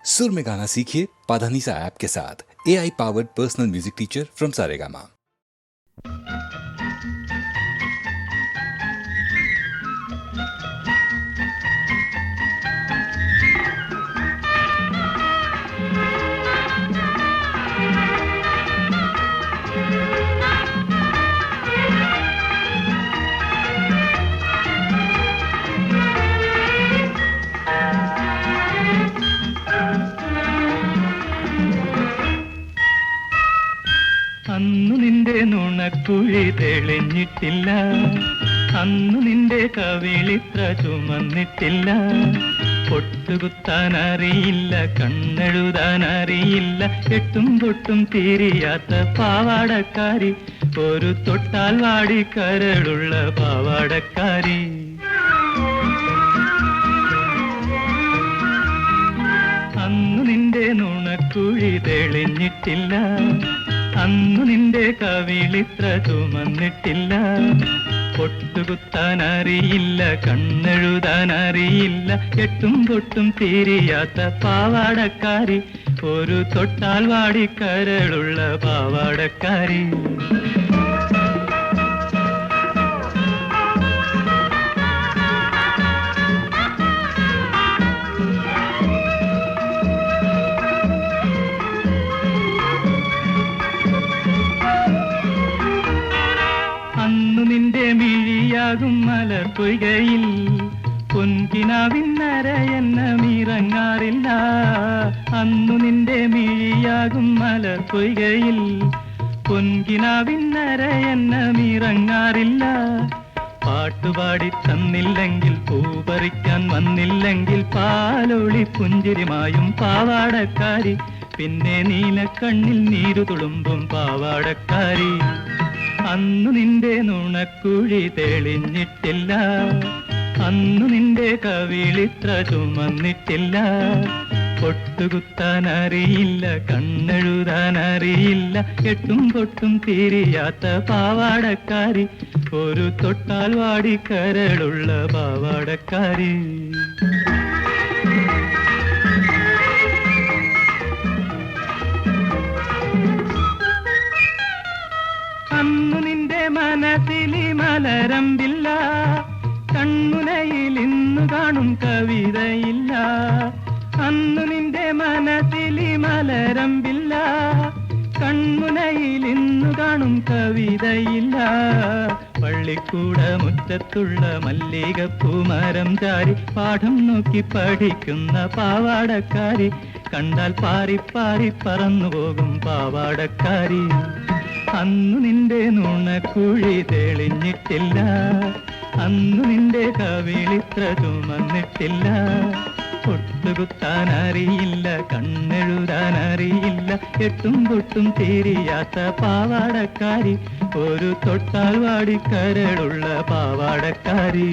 सुर में गाना सीखिए पाधानीसा ऐप के साथ। AI powered personal music teacher from Saregama. അന്നു നിന്റെ നുണക്കുഴി തെളിഞ്ഞിട്ടില്ല, അന്നു നിന്റെ കവിളിത്ര ചുമന്നിട്ടില്ല. പൊട്ടുകുത്താൻ അറിയില്ല, കണ്ണെഴുതാൻ അറിയില്ല, എട്ടും പൊട്ടും തീരിയാത്ത പാവാടക്കാരി, ഒരു തൊട്ടാൽ വാടി കരളുള്ള പാവാടക്കാരി. അന്നു നിന്റെ നുണക്കുഴി തെളിഞ്ഞിട്ടില്ല, അന്നു നിന്റെ കവിളിത്ര ചുമന്നിട്ടില്ല. പൊട്ടുകുത്താൻ അറിയില്ല, കണ്ണെഴുതാൻ അറിയില്ല, എട്ടും പൊട്ടും തീരിയാത്ത പാവാടക്കാരി, ഒരു തൊട്ടാൽ വാടി കരളുള്ള പാവാടക്കാരി. അന്നു നിന്റെ മിഴിയാകും മലർപ്പൊയ്കയിൽ പൊൻകിനാവിന്നരയെന്നമിറങ്ങാറില്ല. അന്നു നിന്റെ മിഴിയാകും മലർപ്പൊയ്കയിൽ പൊൻകിനാവിന്നരയെന്നമിറങ്ങാറില്ല. പാട്ടുപാടി തന്നില്ലെങ്കിൽ, പൂപറിക്കാൻ വന്നില്ലെങ്കിൽ, പാലൊളി പുഞ്ചിരിമായും പാവാടക്കാരി, പിന്നെ നീലക്കണ്ണിൽ നീരു തുളുമ്പും പാവാടക്കാരി. അന്നു നിന്റെ നുണക്കുഴി തെളിഞ്ഞിട്ടില്ല, അന്നു നിന്റെ കവിളിത്ര ചുമന്നിട്ടില്ല. പൊട്ടുകുത്താൻ അറിയില്ല, കണ്ണെഴുതാൻ അറിയില്ല, എട്ടും പൊട്ടും തീരിയാത്ത പാവാടക്കാരി, ഒരു തൊട്ടാൽ വാടി കരളുള്ള പാവാടക്കാരി. അന്നു നിന്റെ മനസ്സിലി മലരമ്പില്ല, കൺമുനയിൽ ഇന്നു കാണും കവിതയില്ല. അന്നു നിന്റെ മനസ്സിലി മലരമ്പില്ല, കൺമുനയിൽ ഇന്നു കാണും കവിതയില്ല. പള്ളിക്കൂട മുറ്റത്തുള്ള മല്ലികപ്പൂമരം ചാരി, പാഠം നോക്കി പഠിക്കുന്ന പാവാടക്കാരി, കണ്ടാൽ പാറി പാറി പറന്നു പോകും പാവാടക്കാരി. അന്നു നിന്റെ നുണക്കുഴി തെളിഞ്ഞിട്ടില്ല, അന്നു നിന്റെ കവിളിത്ര ചുമന്നിട്ടില്ല. പൊട്ടുകുത്താൻ അറിയില്ല, കണ്ണെഴുതാൻ അറിയില്ല, എട്ടും പൊട്ടും തീരിയാത്ത പാവാടക്കാരി, ഒരു തൊട്ടാൽ വാടി കരളുള്ള പാവാടക്കാരി.